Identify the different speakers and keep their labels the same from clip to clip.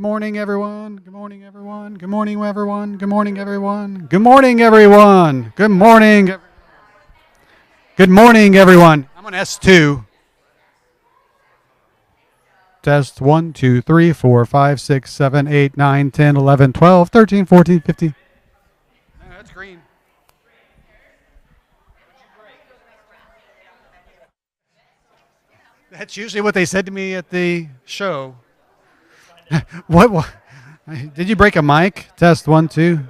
Speaker 1: Morning, everyone. Good morning, everyone. Good morning, everyone. Good morning, everyone. Good morning, everyone. Good morning. Good morning, everyone. I'm on S2. Test 1, 2, 3, 4, 5, 6, 7, 8, 9, 10, 11, 12, 13, 14, 15. No, that's green. That's usually what they said to me at the show. What? Did you break a mic? Test 1, 2.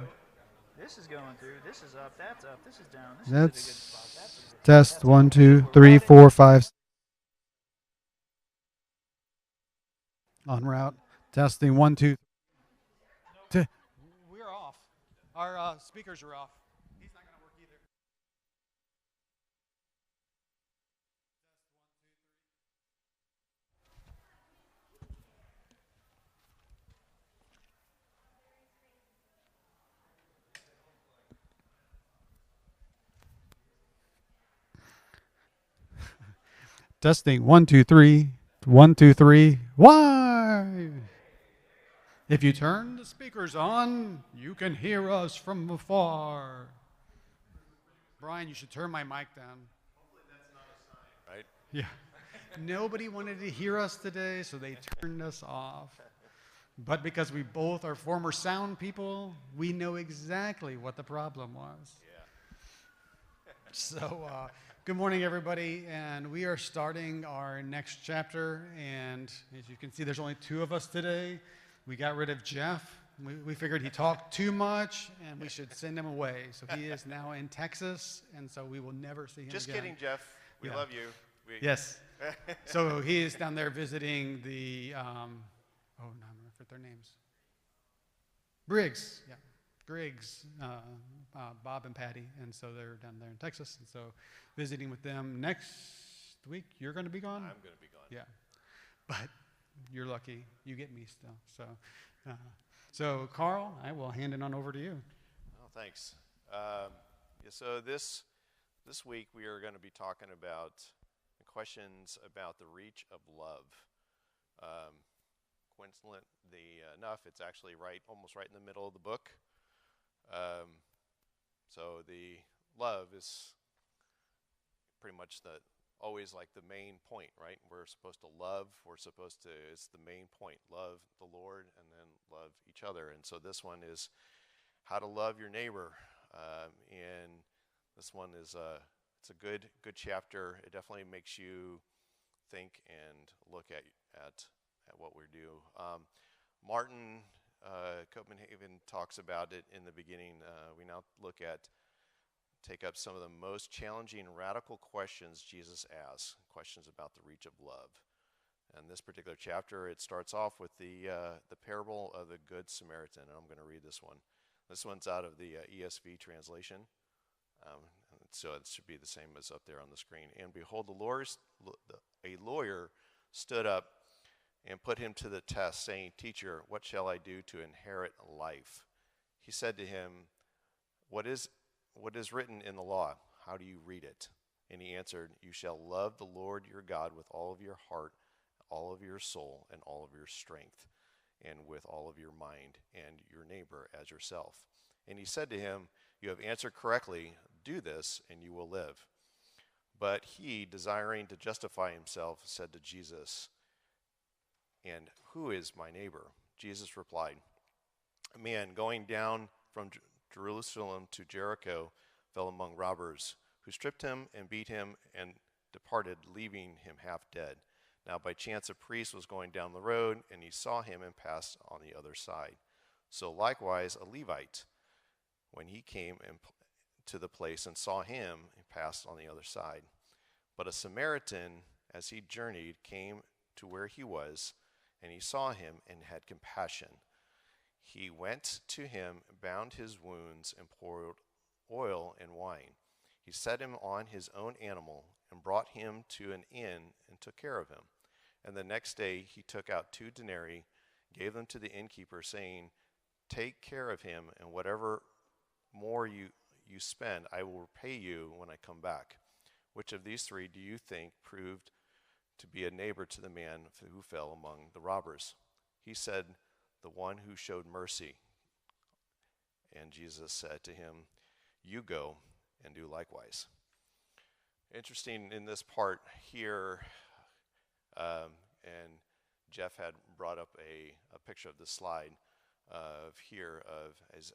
Speaker 2: This is going through. This is up. That's up. This is down. This is at a good spot. That's a
Speaker 1: That's
Speaker 2: good
Speaker 1: test
Speaker 2: spot.
Speaker 1: 1,
Speaker 2: That's okay.
Speaker 1: 2,
Speaker 2: We're
Speaker 1: 3,
Speaker 2: running.
Speaker 1: 4, 5. En route. Testing 1, 2. We're off. Our speakers are off. He's not going to work either. Testing 1, 2, 3. 1, 2, 3. Why? If you turn the speakers on, you can hear us from afar. Brian, you should turn my mic down.
Speaker 3: Right?
Speaker 1: Yeah. Nobody wanted to hear us today, so they turned us off. But because we both are former sound people, we know exactly what the problem was.
Speaker 3: Yeah.
Speaker 1: So, good morning, everybody, and we are starting our next chapter. And as you can see, there's only two of us today. We got rid of Jeff. We figured he talked too much, and we should send him away. So he is now in Texas, and so we will never see him
Speaker 3: Just
Speaker 1: again.
Speaker 3: kidding, Jeff. We
Speaker 1: Yeah.
Speaker 3: love you.
Speaker 1: Yes. So he is down there visiting the, I'm going to forget their names. Briggs, yeah. Griggs, Bob and Patty, and so they're down there in Texas, and so visiting with them next week. You're going to be gone?
Speaker 3: I'm going to be gone.
Speaker 1: Yeah, but you're lucky. You get me still. So Karl, I will hand it on over to you.
Speaker 3: Oh, thanks. So this week we are going to be talking about questions about the reach of love. Coincidentally enough, it's actually almost right in the middle of the book. So the love is pretty much always like the main point, right? We're supposed to love. It's the main point. Love the Lord and then love each other. And so this one is how to love your neighbor. And this one is it's a good chapter. It definitely makes you think and look at what we do. Martin Copenhagen talks about it in the beginning. We now take up some of the most challenging and radical questions Jesus asks, questions about the reach of love. And this particular chapter, it starts off with the parable of the Good Samaritan, and I'm going to read this one. This one's out of the ESV translation, so it should be the same as up there on the screen. And behold, a lawyer stood up and put him to the test, saying, "Teacher, what shall I do to inherit life?" He said to him, What is written in the law? How do you read it?" And he answered, "You shall love the Lord your God with all of your heart, all of your soul, and all of your strength, and with all of your mind, and your neighbor as yourself." And he said to him, "You have answered correctly. Do this, and you will live." But he, desiring to justify himself, said to Jesus, "And who is my neighbor?" Jesus replied, "A man going down from Jerusalem to Jericho fell among robbers, who stripped him and beat him and departed, leaving him half dead. Now by chance a priest was going down the road, and he saw him and passed on the other side. So likewise a Levite, when he came to the place and saw him, he passed on the other side. But a Samaritan, as he journeyed, came to where he was, and he saw him and had compassion. He went to him, bound his wounds, and poured oil and wine. He set him on his own animal and brought him to an inn and took care of him. And the next day he took out 2 denarii, gave them to the innkeeper, saying, "Take care of him, and whatever more you spend, I will repay you when I come back." Which of these 3 do you think proved to be a neighbor to the man who fell among the robbers? He said, the one who showed mercy. And Jesus said to him, you go and do likewise. Interesting in this part here, and Jeff had brought up a picture of the slide of here of as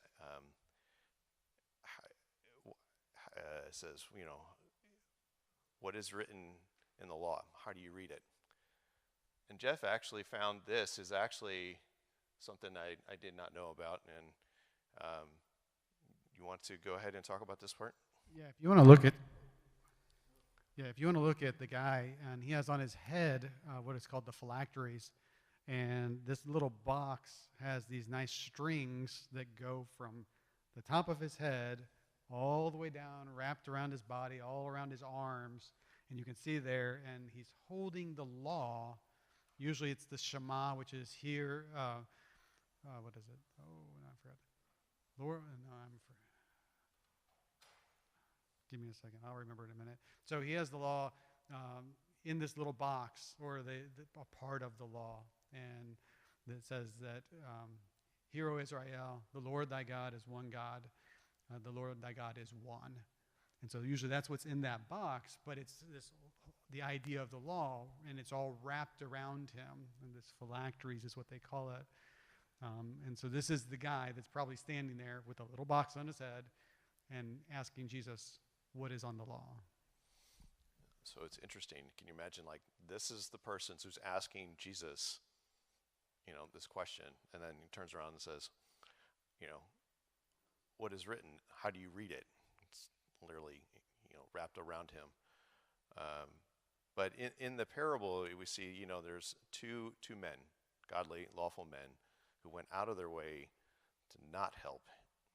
Speaker 3: it says, what is written in the law? How do you read it? And Jeff actually found this is actually something I did not know about. And you want to go ahead and talk about this part?
Speaker 1: Yeah, if you want to look at the guy, and he has on his head what is called the phylacteries, and this little box has these nice strings that go from the top of his head all the way down, wrapped around his body, all around his arms, and you can see there, and he's holding the law. Usually it's the Shema, which is here. What is it? Oh, no, I forgot. Lord, no, give me a second. I'll remember it in a minute. So he has the law in this little box, or a part of the law. And it says that, Hear, O Israel, the Lord thy God is one God. The Lord thy God is one. And so usually that's what's in that box, but it's the idea of the law, and it's all wrapped around him. And this phylacteries is what they call it. And so this is the guy that's probably standing there with a little box on his head and asking Jesus, what is on the law?
Speaker 3: So it's interesting. Can you imagine, this is the person who's asking Jesus, this question, and then he turns around and says, what is written? How do you read it? It's literally, wrapped around him. But in the parable, we see, there's two men, godly, lawful men, who went out of their way to not help,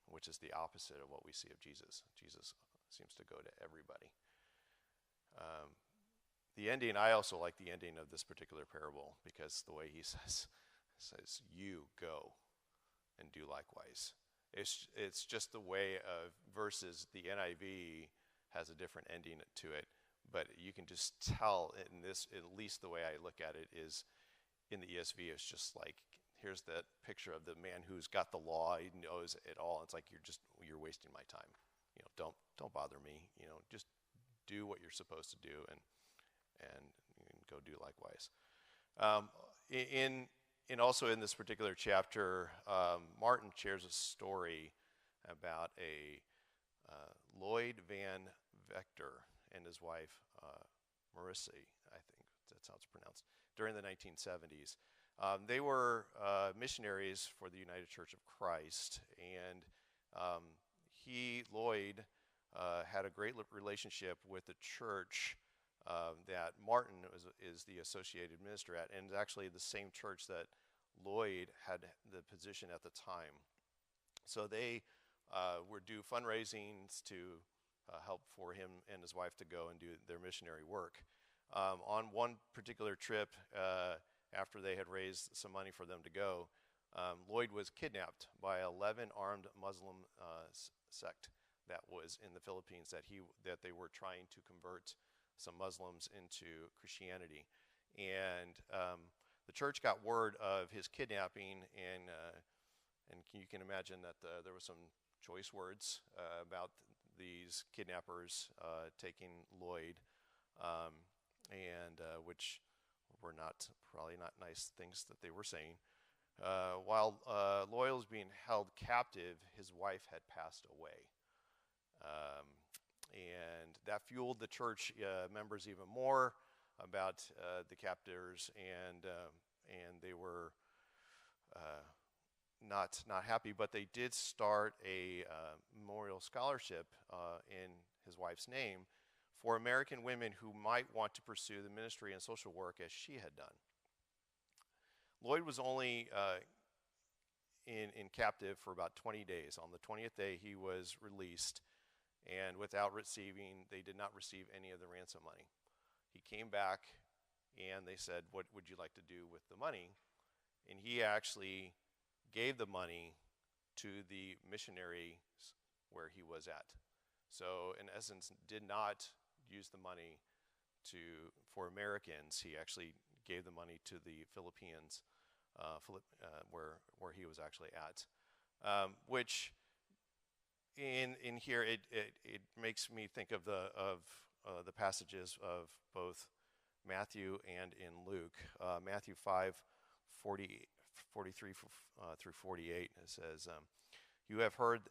Speaker 3: which is the opposite of what we see of Jesus. Jesus seems to go to everybody. The ending, I also like the ending of this particular parable, because the way he says, you go and do likewise. It's just the way of verses. The NIV has a different ending to it, but you can just tell in this, at least the way I look at it is, in the ESV, it's just like, here's that picture of the man who's got the law, he knows it all. It's like you're wasting my time. Don't bother me. Just do what you're supposed to do, and go do likewise. And also in this particular chapter, Martin shares a story about a Lloyd Van Vector and his wife, Marissy, I think that's how it's pronounced, during the 1970s. They were missionaries for the United Church of Christ, and Lloyd, had a great relationship with the church that Martin is the associated minister at, and actually the same church that Lloyd had the position at the time. So they would do fundraisings to help for him and his wife to go and do their missionary work. On one particular trip, after they had raised some money for them to go, Lloyd was kidnapped by 11 armed Muslim sect that was in the Philippines that they were trying to convert some Muslims into Christianity. And the church got word of his kidnapping, and you can imagine that there was some choice words about these kidnappers taking Lloyd, and which were probably not nice things that they were saying. While Lloyd was being held captive, his wife had passed away. And that fueled the church members even more about the captors, and they were not happy. But they did start a memorial scholarship in his wife's name for American women who might want to pursue the ministry and social work as she had done. Lloyd was only in captive for about 20 days. On the 20th day, he was released. And they did not receive any of the ransom money. He came back, and they said, what would you like to do with the money? And he actually gave the money to the missionaries where he was at. So, in essence, did not use the money for Americans. He actually gave the money to the Philippines where he was actually at, which in here it makes me think of the passages of both Matthew and in Luke. Matthew 5:43 through 48, it says, "You have heard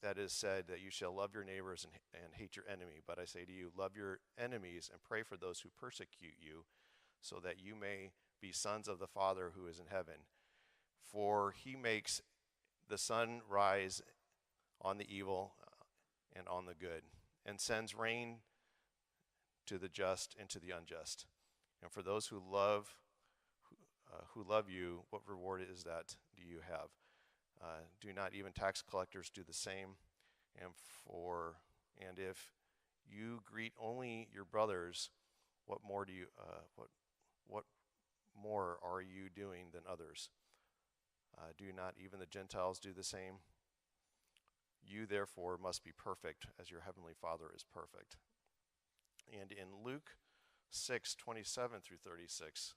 Speaker 3: that is said that you shall love your neighbors and hate your enemy. But I say to you, love your enemies and pray for those who persecute you, so that you may be sons of the Father who is in heaven. For he makes the sun rise on the evil and on the good, and sends rain to the just and to the unjust. And for those who love you, what reward is that do you have? Do not even tax collectors do the same? And if you greet only your brothers, what more are you doing than others? Do not even the Gentiles do the same? You therefore must be perfect, as your heavenly Father is perfect." And in Luke 6:27 through 36,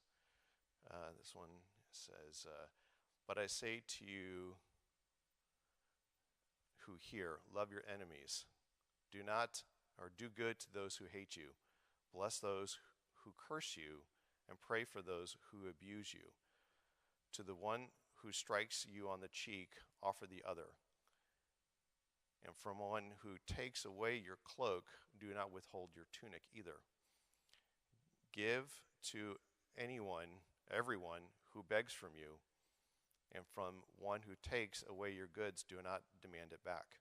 Speaker 3: this one says, "But I say to you who hear, love your enemies. Do good to those who hate you. Bless those who curse you, and pray for those who abuse you. To the one who strikes you on the cheek, offer the other. And from one who takes away your cloak, do not withhold your tunic either. Give to everyone who begs from you, and from one who takes away your goods, do not demand it back.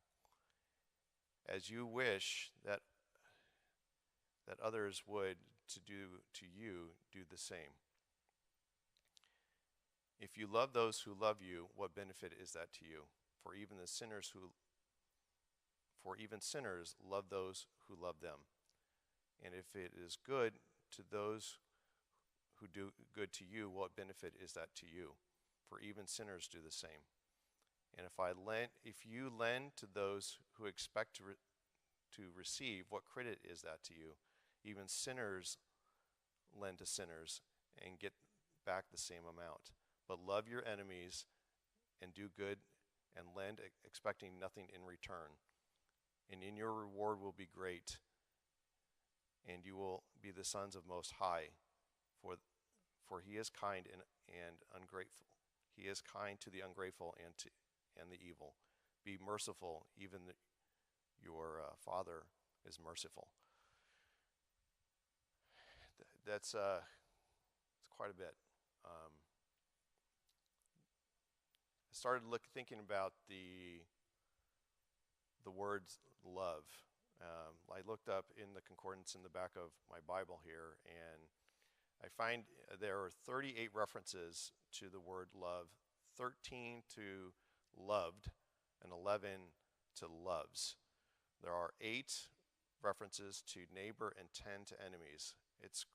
Speaker 3: As you wish that others would do to you, do the same. If you love those who love you, what benefit is that to you? For even sinners love those who love them. And if it is good to those who do good to you, what benefit is that to you? For even sinners do the same. And if you lend to those who expect to receive, what credit is that to you? Even sinners lend to sinners and get back the same amount. But love your enemies and do good and lend, expecting nothing in return. And in your reward will be great, and you will be the sons of Most High, for he is kind and ungrateful. He is kind to the ungrateful and the evil. Be merciful, even your Father is merciful." That's quite a bit. I started thinking about the words love. I looked up in the concordance in the back of my Bible here, and I find there are 38 references to the word love, 13 to loved, and 11 to loves. There are 8 references to neighbor and 10 to enemies. It's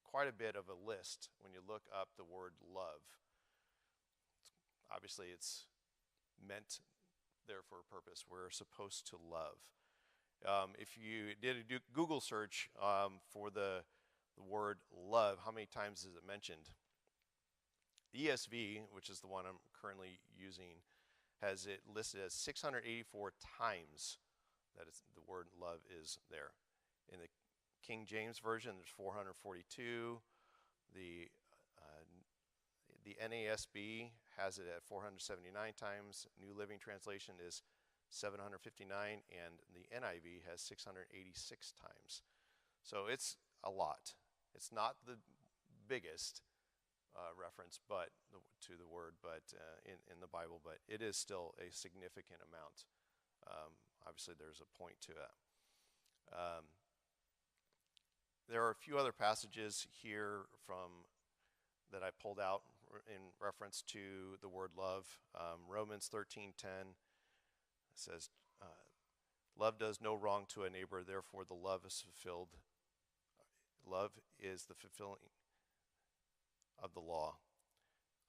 Speaker 3: quite a bit of a list when you look up the word love. Obviously, it's meant there for a purpose. We're supposed to love. If you did a Google search for the word love, how many times is it mentioned? ESV, which is the one I'm currently using, has it listed as 684 times that the word love is there. In the King James Version, there's 442. The NASB has it at 479 times. New Living Translation is 759, and the NIV has 686 times. So it's a lot. It's not the biggest reference to the word, but in the Bible, but it is still a significant amount. Obviously, there's a point to it. There are a few other passages here that I pulled out in reference to the word love. Romans 13:10 says, "Love does no wrong to a neighbor, therefore the love is fulfilled. Love is the fulfilling of the law."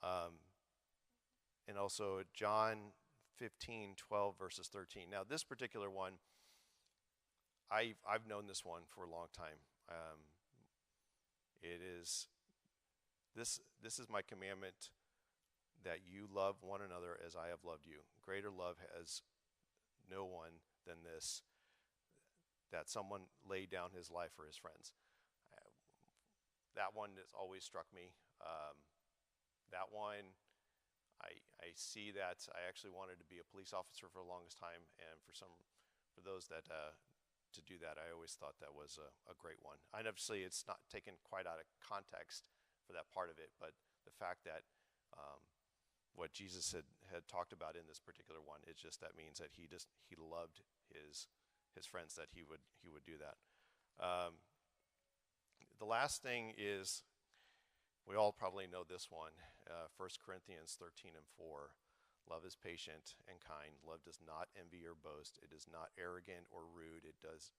Speaker 3: And also John 15:12 verses 13. Now this particular one, I've known this one for a long time. This is my commandment, that you love one another as I have loved you. Greater love has no one than this, that someone laid down his life for his friends. That one has always struck me. That one, I see that I actually wanted to be a police officer for the longest time, and for those that to do that, I always thought that was a great one. And obviously, it's not taken quite out of context for that part of it, but the fact that what Jesus had talked about in this particular one, it's just that means that he loved his friends, that he would do that. The last thing is, we all probably know this one, 1 Corinthians 13:4. Love is patient and kind. Love does not envy or boast. It is not arrogant or rude. It does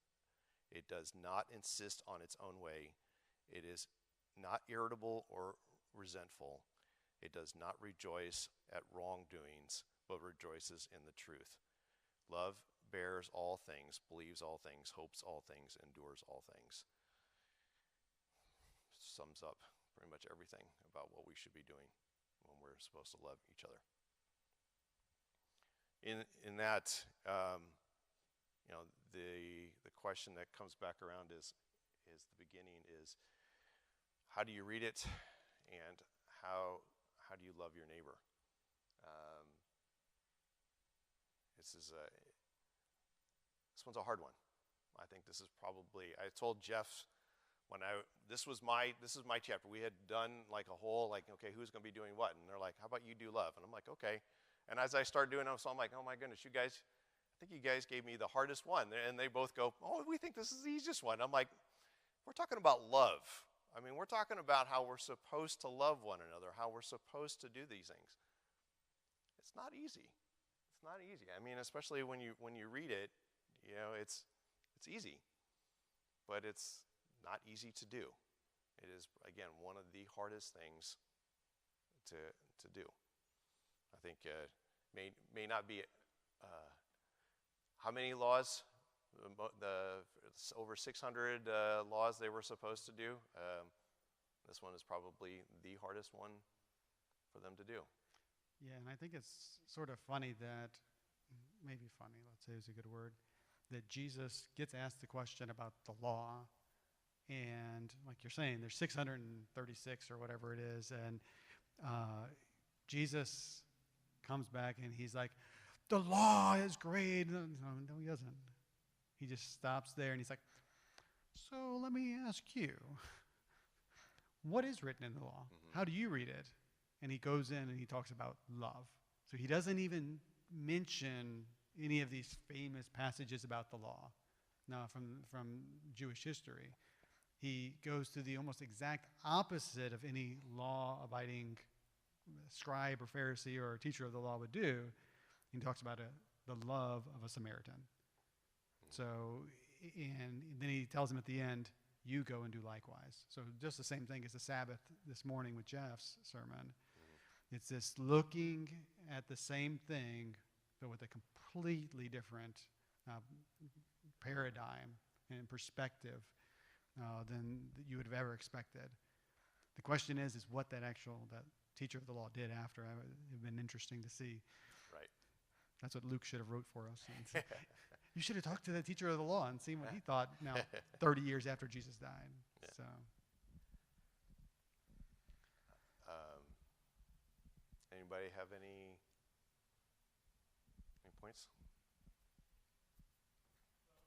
Speaker 3: not insist on its own way. It is not irritable or resentful. It does not rejoice at wrongdoings, but rejoices in the truth. Love bears all things, believes all things, hopes all things, endures all things. Sums up pretty much everything about what we should be doing when we're supposed to love each other. In that, the question that comes back around is the beginning is, how do you read it, and how do you love your neighbor? This one's a hard one. I think this is probably, I told Jeff this is my chapter. We had done like a whole, okay, who's going to be doing what? And they're like, how about you do love? And I'm like, okay. And as I started doing it, so I'm like, oh my goodness, I think you guys gave me the hardest one. And they both go, oh, we think this is the easiest one. I'm like, we're talking about love. I mean, we're talking about how we're supposed to love one another, how we're supposed to do these things. It's not easy. It's not easy. I mean, especially when you read it, it's easy, but it's not easy to do. It is, again, one of the hardest things to do. I think may not be how many laws, over 600 laws they were supposed to do. This one is probably the hardest one for them to do.
Speaker 1: Yeah, and I think it's sort of funny that, maybe funny, let's say is a good word, that Jesus gets asked the question about the law, and like you're saying, there's 636 or whatever it is, and Jesus comes back and he's like, the law is great. No, he doesn't. He just stops there and he's like, so let me ask you, what is written in the law? Mm-hmm. How do you read it? And he goes in and he talks about love. So he doesn't even mention any of these famous passages about the law. Now, from Jewish history, he goes to the almost exact opposite of any law-abiding scribe or Pharisee or teacher of the law would do. He talks about the love of a Samaritan. So, and then he tells him at the end, you go and do likewise. So just the same thing as the Sabbath this morning with Jeff's sermon. It's this looking at the same thing, but with a completely different paradigm and perspective than you would have ever expected. The question is what that teacher of the law did after. It would have been interesting to see.
Speaker 3: Right.
Speaker 1: That's what Luke should have wrote for us. You should have talked to the teacher of the law and seen what he thought now 30 years after Jesus died. Yeah. So.
Speaker 3: Anybody have any points?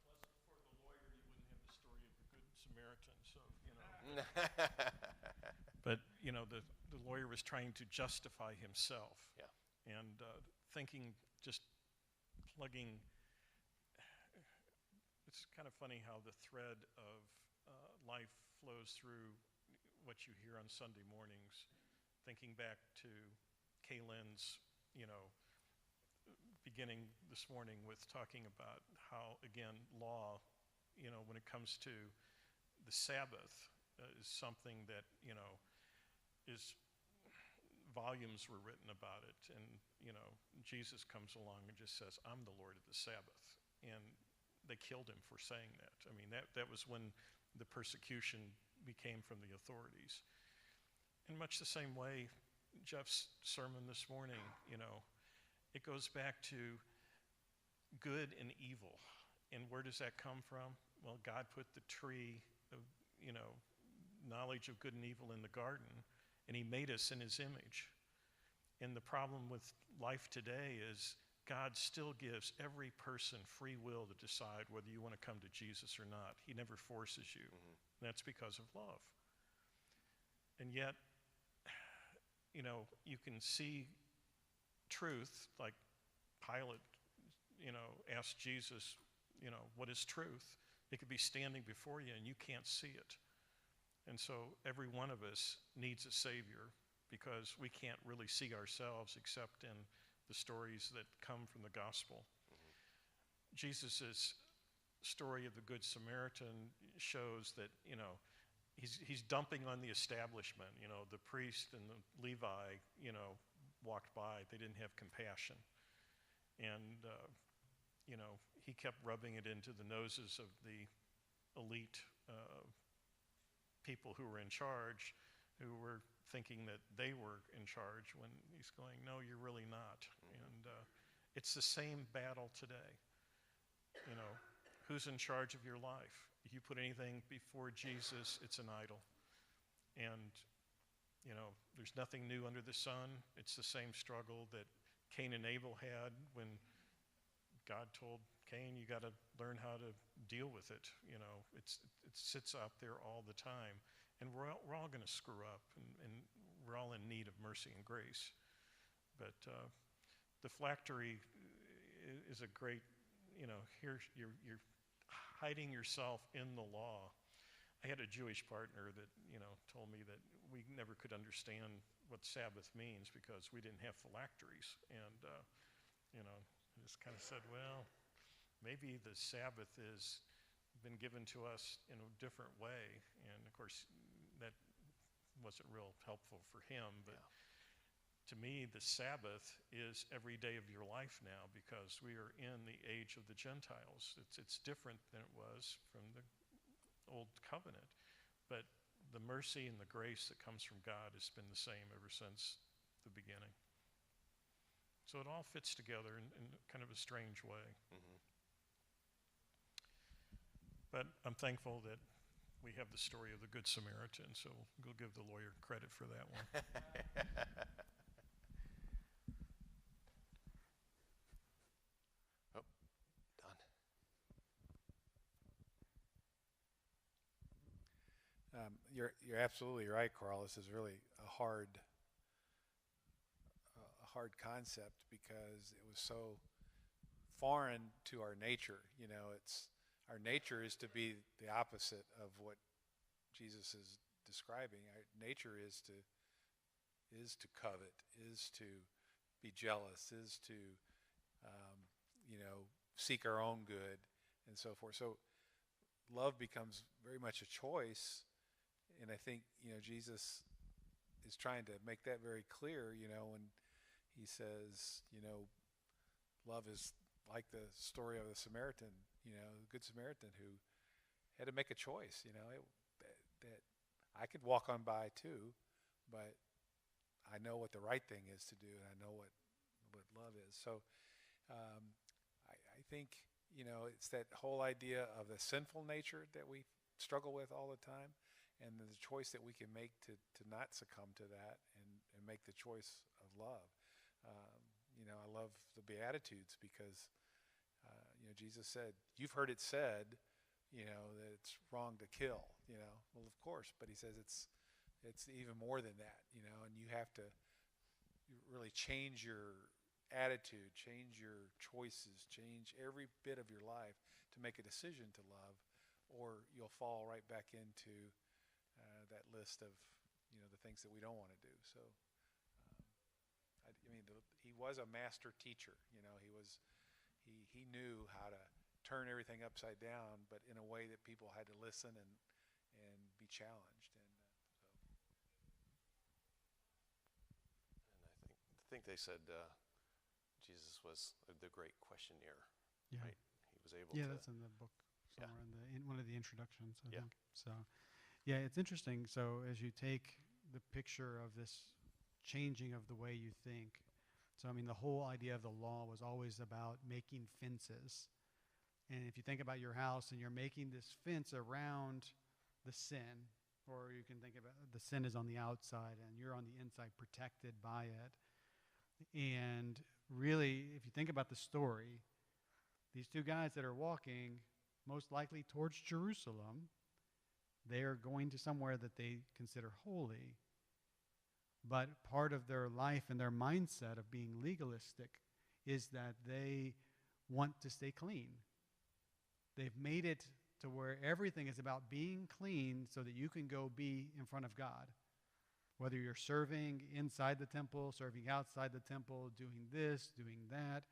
Speaker 4: Wasn't for the lawyer, you wouldn't have the story of the Good Samaritan. So, But, the lawyer was trying to justify himself.
Speaker 3: Yeah.
Speaker 4: And thinking, just plugging. It's kind of funny how the thread of life flows through what you hear on Sunday mornings. Thinking back to Kaylin's, beginning this morning with talking about how, again, law, when it comes to the Sabbath, is something that, is volumes were written about it. And, Jesus comes along and just says, I'm the Lord of the Sabbath. And they killed him for saying that. I mean, that was when the persecution became from the authorities. In much the same way, Jeff's sermon this morning, it goes back to good and evil. And where does that come from? Well, God put the tree of, knowledge of good and evil in the garden, and he made us in his image. And the problem with life today is God still gives every person free will to decide whether you want to come to Jesus or not. He never forces you.
Speaker 3: Mm-hmm.
Speaker 4: And that's because of love. And yet, you can see truth, like Pilate, asked Jesus, what is truth? It could be standing before you and you can't see it. And so every one of us needs a Savior because we can't really see ourselves except in the stories that come from the gospel.
Speaker 3: Mm-hmm.
Speaker 4: Jesus' story of the Good Samaritan shows that, he's dumping on the establishment. The priest and the Levi, walked by. They didn't have compassion. And, he kept rubbing it into the noses of the elite people who were in charge, who were thinking that they were in charge when he's going, no, you're really not.
Speaker 3: Mm-hmm.
Speaker 4: And it's the same battle today. Who's in charge of your life? If you put anything before Jesus, it's an idol. And, there's nothing new under the sun. It's the same struggle that Cain and Abel had when God told Cain, you got to learn how to deal with it. It sits out there all the time. And we're all going to screw up, and we're all in need of mercy and grace. But the phylactery is a great, here you're hiding yourself in the law. I had a Jewish partner that, told me that we never could understand what Sabbath means because we didn't have phylacteries. And, I just kind of said, well, maybe the Sabbath has been given to us in a different way. And, of course, that wasn't real helpful for him. But to me, the Sabbath is every day of your life now because we are in the age of the Gentiles. It's different than it was from the Old Covenant. But the mercy and the grace that comes from God has been the same ever since the beginning. So it all fits together in kind of a strange way.
Speaker 3: Mm-hmm.
Speaker 4: But I'm thankful that we have the story of the Good Samaritan, so we'll give the lawyer credit for that one.
Speaker 3: Oh, done.
Speaker 5: You're absolutely right, Karl. This is really a hard concept because it was so foreign to our nature. It's our nature is to be the opposite of what Jesus is describing. Our nature is to covet, is to be jealous, is to seek our own good, and so forth. So love becomes very much a choice, and I think Jesus is trying to make that very clear. When he says, love is like the story of the Samaritan, the Good Samaritan who had to make a choice, that I could walk on by too, but I know what the right thing is to do, and I know what love is. So I think, it's that whole idea of the sinful nature that we struggle with all the time, and the choice that we can make to not succumb to that and make the choice of love. I love the Beatitudes because, Jesus said, you've heard it said, that it's wrong to kill, Well, of course, but he says it's even more than that, and you have to really change your attitude, change your choices, change every bit of your life to make a decision to love, or you'll fall right back into that list of, the things that we don't want to do. So, he was a master teacher. He knew how to turn everything upside down, but in a way that people had to listen and be challenged.
Speaker 3: And I think they said Jesus was the great questionnaire.
Speaker 1: Yeah.
Speaker 3: Right? He was able
Speaker 1: Yeah,
Speaker 3: to.
Speaker 1: that's in the book somewhere in one of the introductions, I think. So, yeah, it's interesting. So as you take the picture of this changing of the way you think. So, I mean, the whole idea of the law was always about making fences. And if you think about your house and you're making this fence around the sin, or you can think about the sin is on the outside and you're on the inside protected by it. And really, if you think about the story, these two guys that are walking most likely towards Jerusalem, they are going to somewhere that they consider holy. But part of their life and their mindset of being legalistic is that they want to stay clean. They've made it to where everything is about being clean so that you can go be in front of God. Whether you're serving inside the temple, serving outside the temple, doing this, doing that.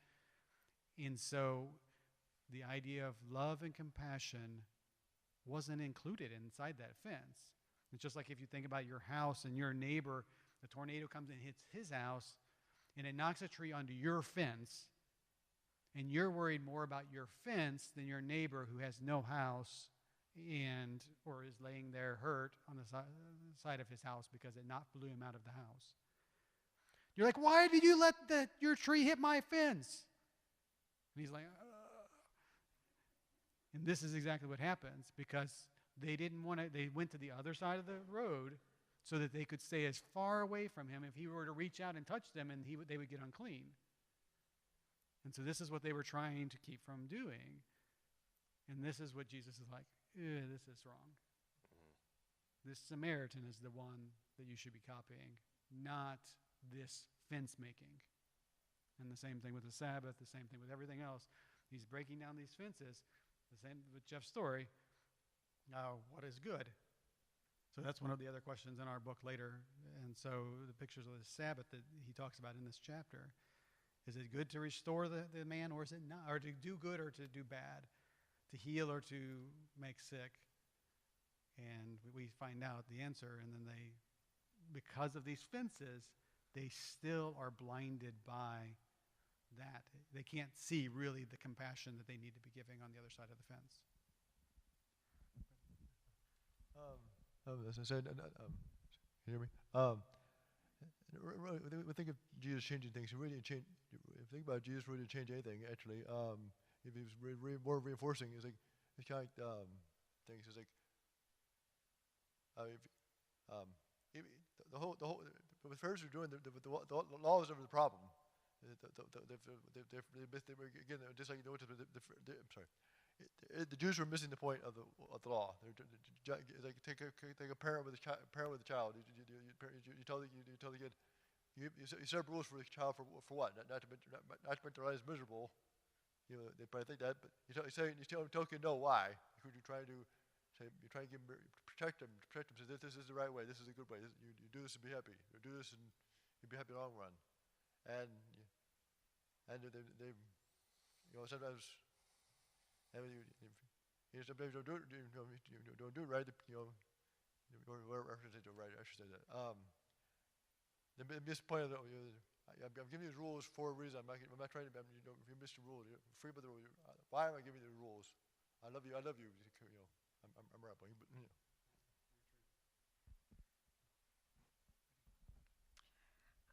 Speaker 1: And so the idea of love and compassion wasn't included inside that fence. It's just like if you think about your house and your neighbor, the tornado comes and hits his house and it knocks a tree onto your fence, and you're worried more about your fence than your neighbor who has no house and or is laying there hurt on the side of his house because it blew him out of the house. You're like, why did you let your tree hit my fence? And he's like, And this is exactly what happens because they went to the other side of the road so that they could stay as far away from him if he were to reach out and touch them, and they would get unclean. And so this is what they were trying to keep from doing. And this is what Jesus is like, this is wrong. This Samaritan is the one that you should be copying, not this fence making. And the same thing with the Sabbath, the same thing with everything else. He's breaking down these fences. The same with Jeff's story. Now, what is good? So that's one of the other questions in our book later. And so the pictures of the Sabbath that he talks about in this chapter. Is it good to restore the man, or is it not? Or to do good or to do bad? To heal or to make sick? And we find out the answer, and then because of these fences, they still are blinded by that. They can't see really the compassion that they need to be giving on the other side of the fence.
Speaker 6: As I said, can you hear me? We think of Jesus changing things. He really changed. If you think about Jesus, really change anything. Actually, if he was more reinforcing, it's kind of like things. It's like the whole what the Pharisees were doing. The law was never the problem. They were again just like I'm sorry. The Jews were missing the point of the law. Like take a parent with a child. You tell the kid. You set up rules for the child for what? Not to make their lives miserable. They probably think that, but you tell the kid no, why? Because you're trying to protect them. Say this is the right way. This is a good way. You do this and be happy. You do this and you'll be happy in the long run. And they sometimes. And sometimes you don't do it. You don't do it right. Whatever I should say right. I should say that. The point of I'm giving you the rules for a reason. I'm not trying to. If you miss the rule, you're free by the rule. Why am I giving you the rules? I love you. I'm rapping, but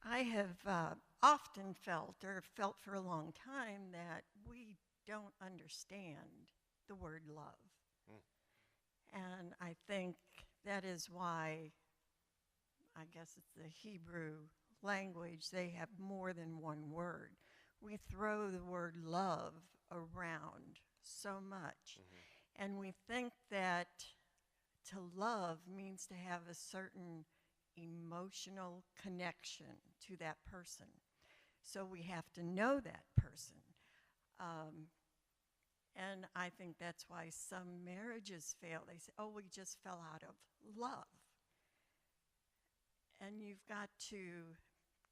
Speaker 7: I have often felt for a long time that we don't understand the word love. And I think that is why, I guess it's the Hebrew language, they have more than one word. We throw the word love around so much. And we think that to love means to have a certain emotional connection to that person. So we have to know that person. And I think that's why some marriages fail. They say, oh, we just fell out of love. And you've got to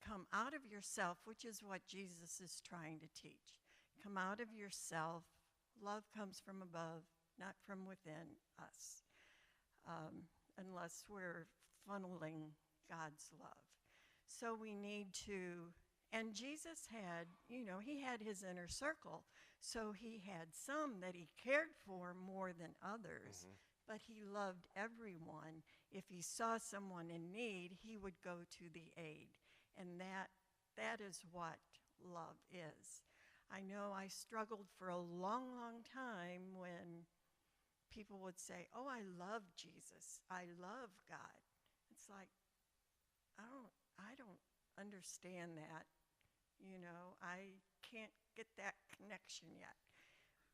Speaker 7: come out of yourself, which is what Jesus is trying to teach. Come out of yourself. Love comes from above, not from within us, unless we're funneling God's love. So we need to, and Jesus had, he had his inner circle. So he had some that he cared for more than others, but he loved everyone. If he saw someone in need, he would go to the aid. And that is what love is. I know I struggled for a long, long time when people would say, "Oh, I love Jesus. I love God." It's like, I don't understand that. I can't get that connection yet.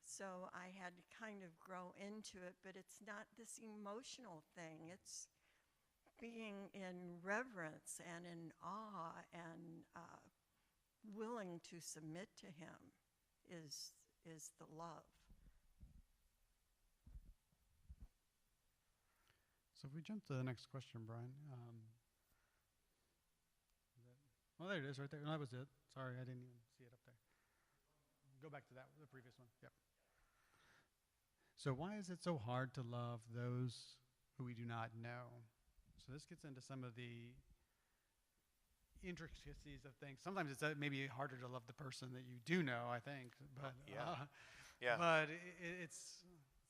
Speaker 7: So I had to kind of grow into it, but it's not this emotional thing. It's being in reverence and in awe and willing to submit to Him is the love.
Speaker 1: So if we jump to the next question, Brian. Oh, there it is right there. No, that was it. Sorry, I didn't even see it up there. Go back to the previous one. Yep. So why is it so hard to love those who we do not know? So this gets into some of the intricacies of things. Sometimes it's maybe harder to love the person that you do know, I think. But
Speaker 3: Yeah.
Speaker 1: But it's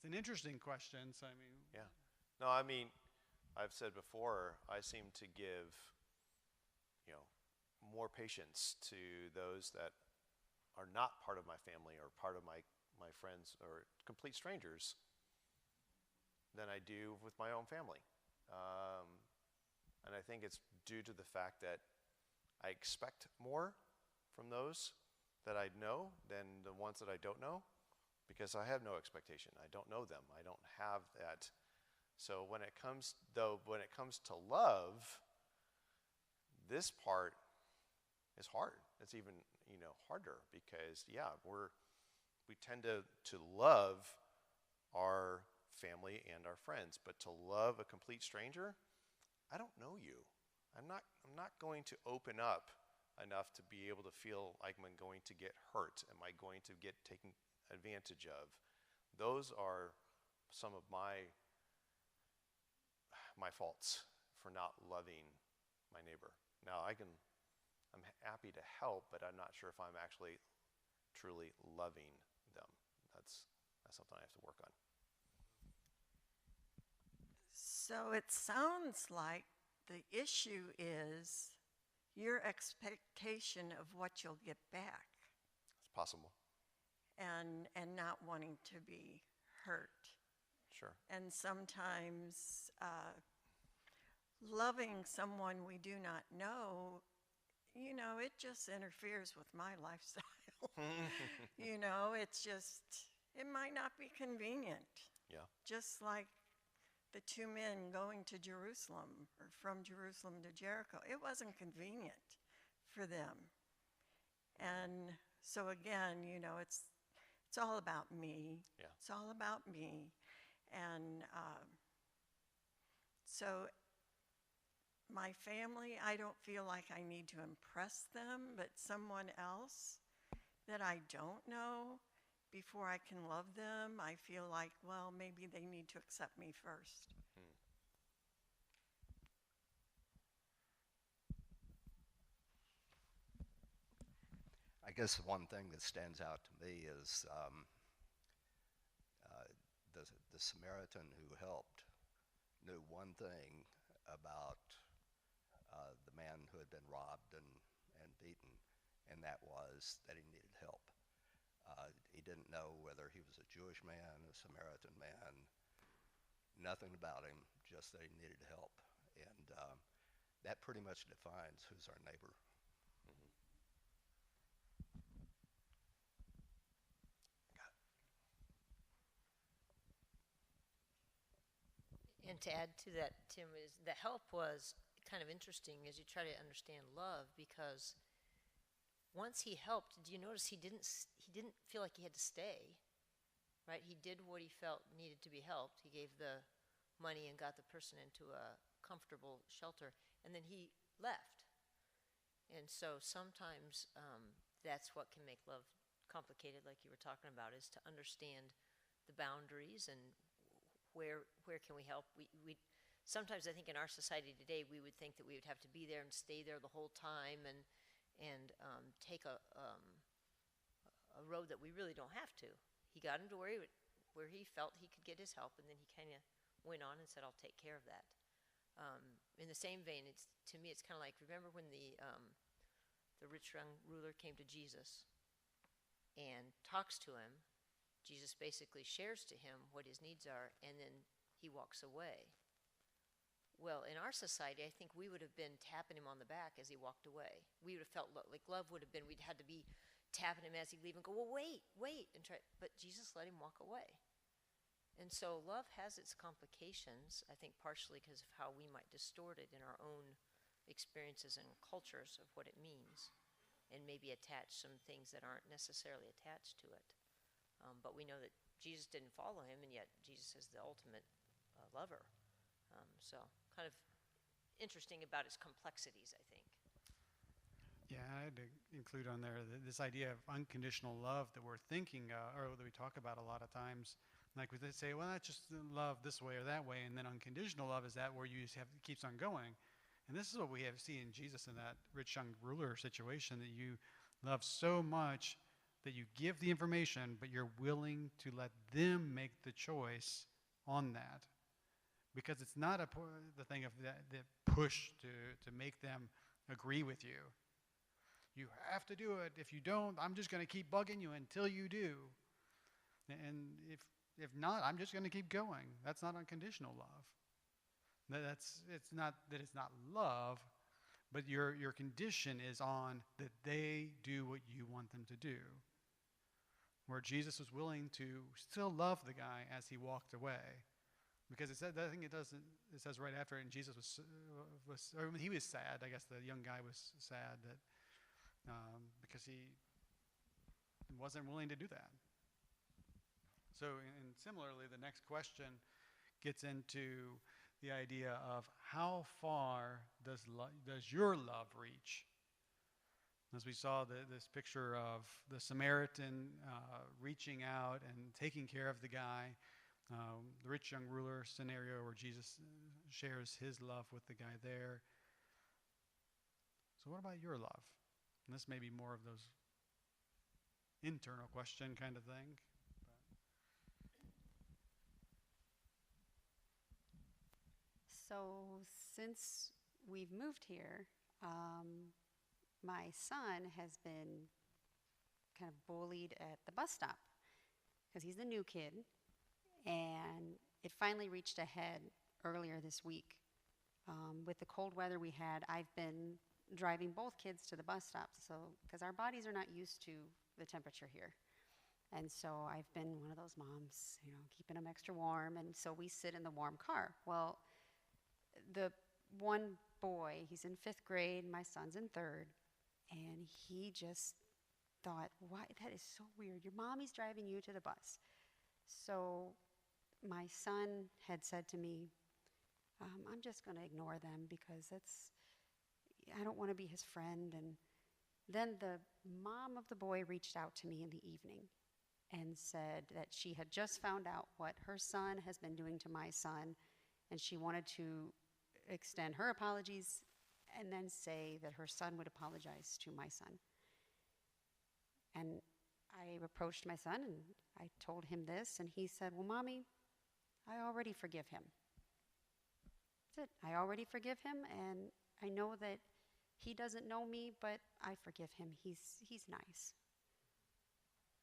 Speaker 1: an interesting question. So I mean.
Speaker 3: Yeah. No, I mean, I've said before, I seem to give, more patience to those that are not part of my family or part of my friends or complete strangers than I do with my own family. And I think it's due to the fact that I expect more from those that I know than the ones that I don't know, because I have no expectation. I don't know them. I don't have that. So when it comes to love, this part is hard. It's even, harder because, we tend to love our family and our friends, but to love a complete stranger, I don't know you. I'm not going to open up enough to be able to feel like I'm going to get hurt. Am I going to get taken advantage of? Those are some of my faults for not loving my neighbor. Now I'm happy to help, but I'm not sure if I'm actually truly loving them. That's something I have to work on.
Speaker 7: So it sounds like the issue is your expectation of what you'll get back.
Speaker 3: It's possible.
Speaker 7: And not wanting to be hurt.
Speaker 3: Sure.
Speaker 7: And sometimes loving someone we do not know, it just interferes with my lifestyle. It might not be convenient.
Speaker 3: Yeah.
Speaker 7: Just like the two men going to Jerusalem or from Jerusalem to Jericho. It wasn't convenient for them. And so again, it's all about me.
Speaker 3: Yeah.
Speaker 7: It's all about me. And so my family, I don't feel like I need to impress them, but someone else that I don't know, before I can love them, I feel like, well, maybe they need to accept me first.
Speaker 8: I guess one thing that stands out to me is the Samaritan who helped knew one thing about the man who had been robbed and beaten, and that was that he needed help. He didn't know whether he was a Jewish man, a Samaritan man, nothing about him, just that he needed help. And that pretty much defines who's our neighbor.
Speaker 9: And to add to that, Tim, is the help was kind of interesting as you try to understand love, because once he helped, did you notice he didn't feel like he had to stay, right? He did what he felt needed to be helped. He gave the money and got the person into a comfortable shelter, and then he left. And so sometimes that's what can make love complicated, like you were talking about, is to understand the boundaries and where can we help. We sometimes, I think, in our society today, we would think that we would have to be there and stay there the whole time and take a road that we really don't have to. He got him to where he felt he could get his help, and then he kind of went on and said, "I'll take care of that." In the same vein, to me, it's kind of like, remember when the the rich young ruler came to Jesus and talks to him. Jesus basically shares to him what his needs are, and then he walks away. Well, in our society, I think we would have been tapping him on the back as he walked away. We would have felt like love would have been, we'd had to be tapping him as he leave and go, well, wait, and try. But Jesus let him walk away. And so love has its complications, I think partially because of how we might distort it in our own experiences and cultures of what it means, and maybe attach some things that aren't necessarily attached to it. But we know that Jesus didn't follow him, and yet Jesus is the ultimate lover. So kind of interesting about its complexities, I think.
Speaker 1: Yeah, I had to include on there this idea of unconditional love that we're thinking, or that we talk about a lot of times. Like we say, well, that's just love this way or that way, and then unconditional love is that where you just have it keeps on going. And this is what we have seen in Jesus in that rich young ruler situation, that you love so much that you give the information, but you're willing to let them make the choice on that. Because it's not the thing of that push to make them agree with you. You have to do it. If you don't, I'm just going to keep bugging you until you do. And if not, I'm just going to keep going. That's not unconditional love. It's not that it's not love, but your condition is on that they do what you want them to do. Where Jesus was willing to still love the guy as he walked away. Because it said, I think it says right after, and Jesus or he was sad. I guess the young guy was sad that because he wasn't willing to do that. So, and similarly, the next question gets into the idea of how far does your love reach? As we saw this picture of the Samaritan reaching out and taking care of the guy, the rich young ruler scenario where Jesus shares his love with the guy there. So what about your love? And this may be more of those internal question kind of thing.
Speaker 10: So since we've moved here, my son has been kind of bullied at the bus stop because he's the new kid. And it finally reached a head earlier this week. With the cold weather we had, I've been driving both kids to the bus stops, so because our bodies are not used to the temperature here. And so I've been one of those moms, keeping them extra warm, and so we sit in the warm car. Well, the one boy, he's in 5th grade, my son's in 3rd, and he just thought, why, that is so weird. Your mommy's driving you to the bus. So my son had said to me, I'm just going to ignore them because I don't want to be his friend. And then the mom of the boy reached out to me in the evening and said that she had just found out what her son has been doing to my son, and she wanted to extend her apologies and then say that her son would apologize to my son. And I approached my son and I told him this, and he said, well, Mommy, I already forgive him. That's it. I already forgive him, and I know that he doesn't know me, but I forgive him. He's nice.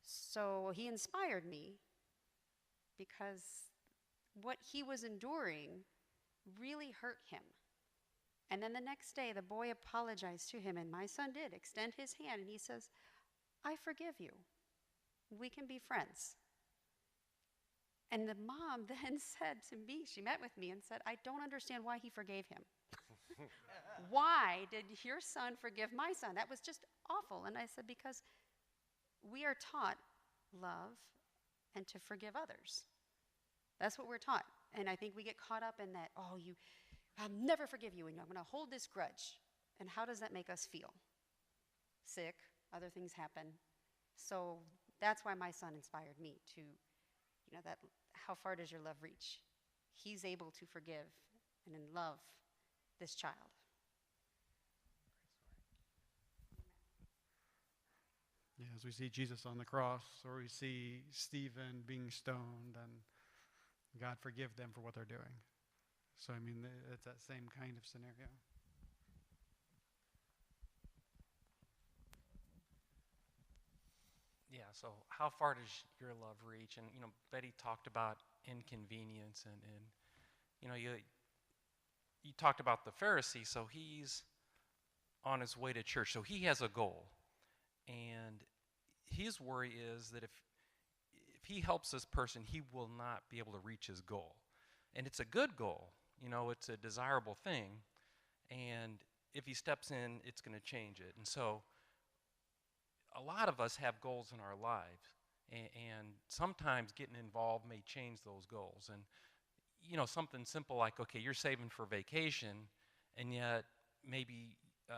Speaker 10: So he inspired me because what he was enduring really hurt him. And then the next day, the boy apologized to him, and my son did extend his hand, and he says, I forgive you. We can be friends. And the mom then said to me, she met with me and said, I don't understand why he forgave him. Why did your son forgive my son? That was just awful. And I said, because we are taught love and to forgive others. That's what we're taught. And I think we get caught up in that, I'll never forgive you, and I'm going to hold this grudge. And how does that make us feel? Sick, other things happen. So that's why my son inspired me to, that how far does your love reach? He's able to forgive and in love this child.
Speaker 1: Yeah, as we see Jesus on the cross, or we see Stephen being stoned, and God forgive them for what they're doing. So, it's that same kind of scenario.
Speaker 11: so how far does your love reach? And, Betty talked about inconvenience and you talked about the Pharisee, so he's on his way to church. So he has a goal. And his worry is that if he helps this person, he will not be able to reach his goal. And it's a good goal. It's a desirable thing. And if he steps in, it's going to change it. And so a lot of us have goals in our lives. And sometimes getting involved may change those goals. And, something simple like, okay, you're saving for vacation, and yet maybe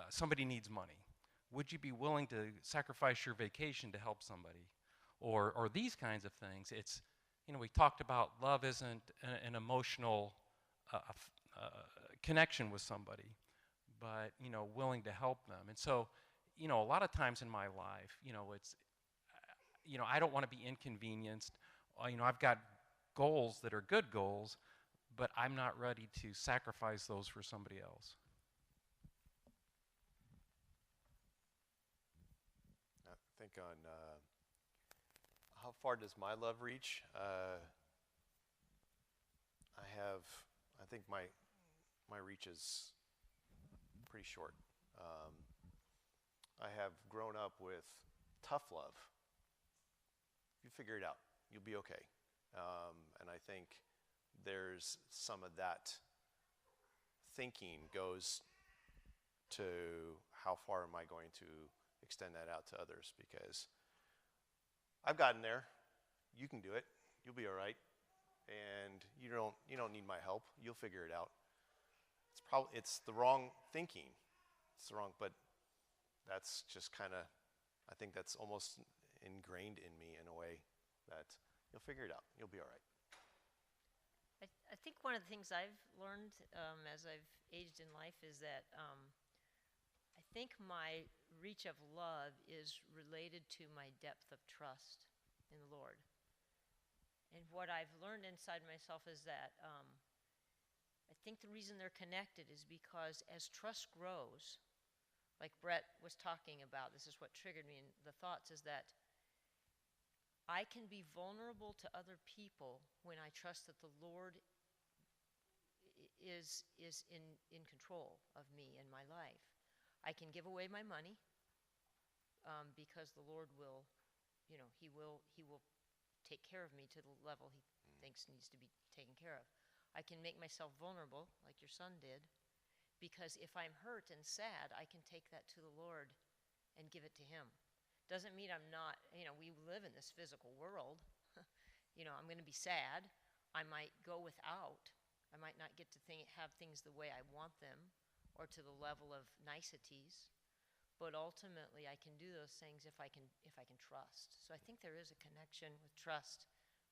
Speaker 11: somebody needs money. Would you be willing to sacrifice your vacation to help somebody? Or these kinds of things. It's, we talked about love isn't an emotional connection with somebody, but, willing to help them. And so, a lot of times in my life, it's, I don't want to be inconvenienced. I've got goals that are good goals, but I'm not ready to sacrifice those for somebody else.
Speaker 3: I think on how far does my love reach? I think my reach is pretty short. I have grown up with tough love. You figure it out. You'll be okay. And I think there's some of that thinking goes to how far am I going to extend that out to others, because I've gotten there. You can do it. You'll be all right. And you don't need my help. You'll figure it out. It's the wrong thinking. It's the wrong, but that's just kind of, I think that's almost ingrained in me in a way that you'll figure it out. You'll be all right.
Speaker 9: I think one of the things I've learned as I've aged in life is that I think my reach of love is related to my depth of trust in the Lord. And what I've learned inside myself is that I think the reason they're connected is because as trust grows, like Brett was talking about, this is what triggered me in the thoughts, is that I can be vulnerable to other people when I trust that the Lord is in control of me and my life. I can give away my money because the Lord will, He will take care of me to the level He thinks needs to be taken care of. I can make myself vulnerable, like your son did, because if I'm hurt and sad, I can take that to the Lord and give it to Him. Doesn't mean I'm not, we live in this physical world. I'm going to be sad. I might go without. I might not get to have things the way I want them or to the level of niceties. But ultimately, I can do those things if I can trust. So I think there is a connection with trust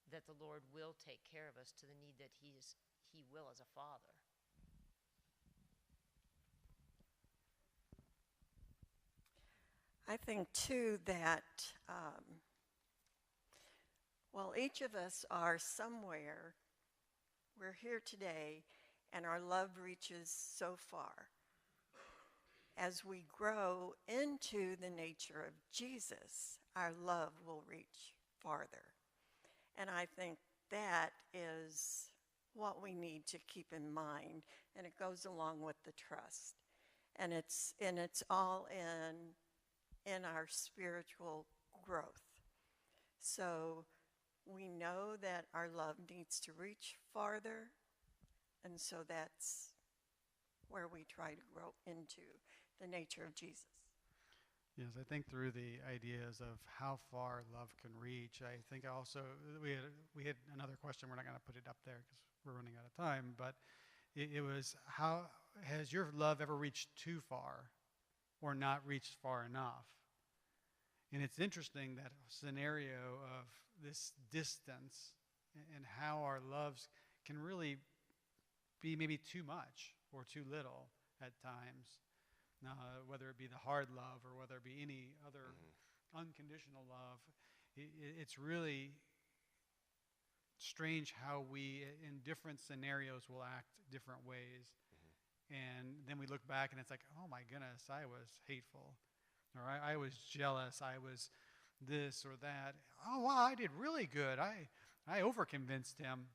Speaker 9: that the Lord will take care of us to the need that He will as a father.
Speaker 7: I think, too, that, each of us are somewhere. We're here today, and our love reaches so far. As we grow into the nature of Jesus, our love will reach farther. And I think that is what we need to keep in mind, and it goes along with the trust. And it's all in our spiritual growth. So we know that our love needs to reach farther, and so that's where we try to grow into the nature of Jesus.
Speaker 1: Yes, I think through the ideas of how far love can reach, I think also we had another question. We're not going to put it up there because we're running out of time, but it was, how has your love ever reached too far or not reached far enough? And it's interesting, that scenario of this distance and how our loves can really be maybe too much or too little at times, whether it be the hard love or whether it be any other unconditional love. It's really strange how we, in different scenarios, will act different ways. And then we look back and it's like, oh my goodness, I was hateful. Or I was jealous, I was this or that. Oh, wow, I did really good. I overconvinced him.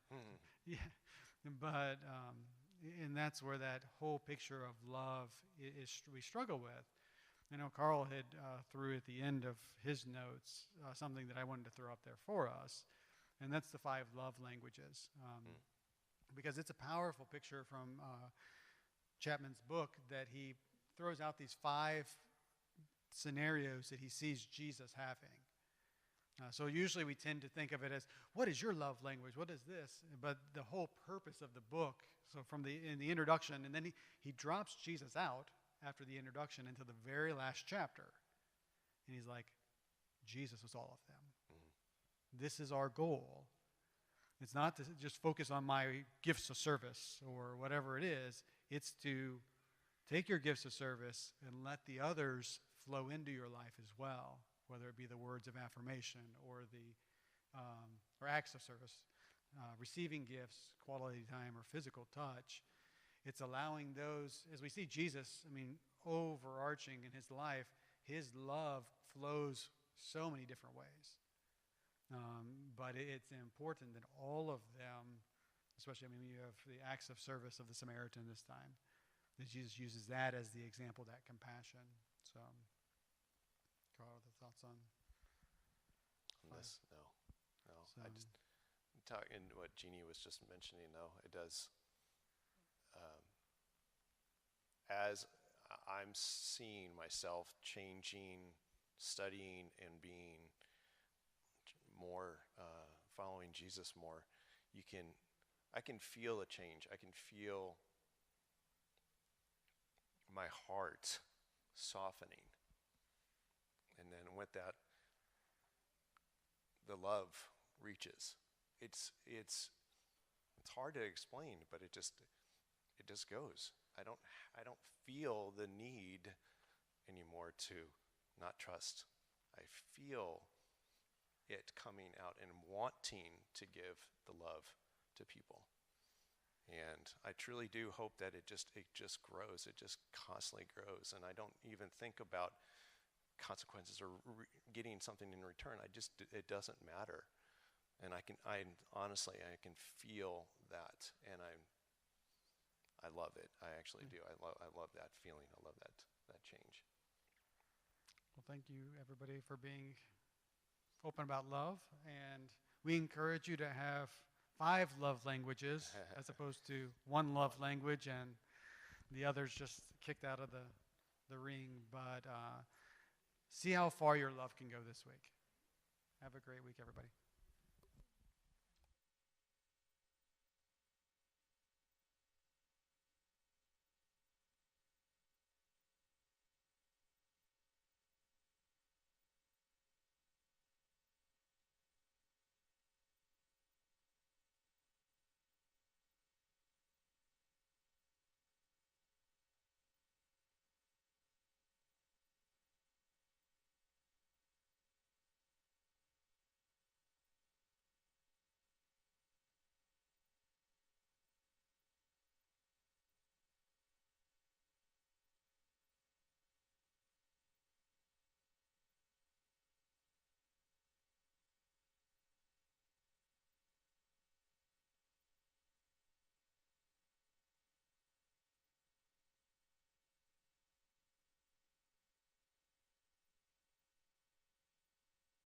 Speaker 1: Yeah, but and that's where that whole picture of love is we struggle with. I know Karl had threw at the end of his notes something that I wanted to throw up there for us, and that's the 5 love languages, because it's a powerful picture from Chapman's book that he throws out these 5 scenarios that he sees Jesus having. So usually we tend to think of it as, what is your love language? What is this? But the whole purpose of the book, so in the introduction, and then he drops Jesus out after the introduction into the very last chapter. And he's like, Jesus was all of them. This is our goal. It's not to just focus on my gifts of service or whatever it is. It's to take your gifts of service and let the others flow into your life as well, whether it be the words of affirmation or or acts of service, receiving gifts, quality time, or physical touch. It's allowing those, as we see Jesus, overarching in his life, his love flows so many different ways. But it's important that all of them, especially, you have the acts of service of the Samaritan this time, that Jesus uses that as the example, that compassion. So, Karl, the thoughts on
Speaker 3: this? No.
Speaker 1: So,
Speaker 3: I just in what Jeannie was just mentioning, though, it does. As I'm seeing myself changing, studying, and being more, following Jesus more, I can feel a change. I can feel my heart softening. And then with that, the love reaches. It's hard to explain, but it just goes. I don't feel the need anymore to not trust. I feel it coming out and wanting to give the love to people. And I truly do hope that it just grows. It just constantly grows. And I don't even think about consequences or getting something in return. It doesn't matter. And I honestly can feel that, and I love it. I actually do. I love that feeling. I love that change.
Speaker 1: Well, thank you, everybody, for being open about love. And we encourage you to have 5 love languages as opposed to 1 love language and the others just kicked out of the ring. But see how far your love can go this week. Have a great week, everybody.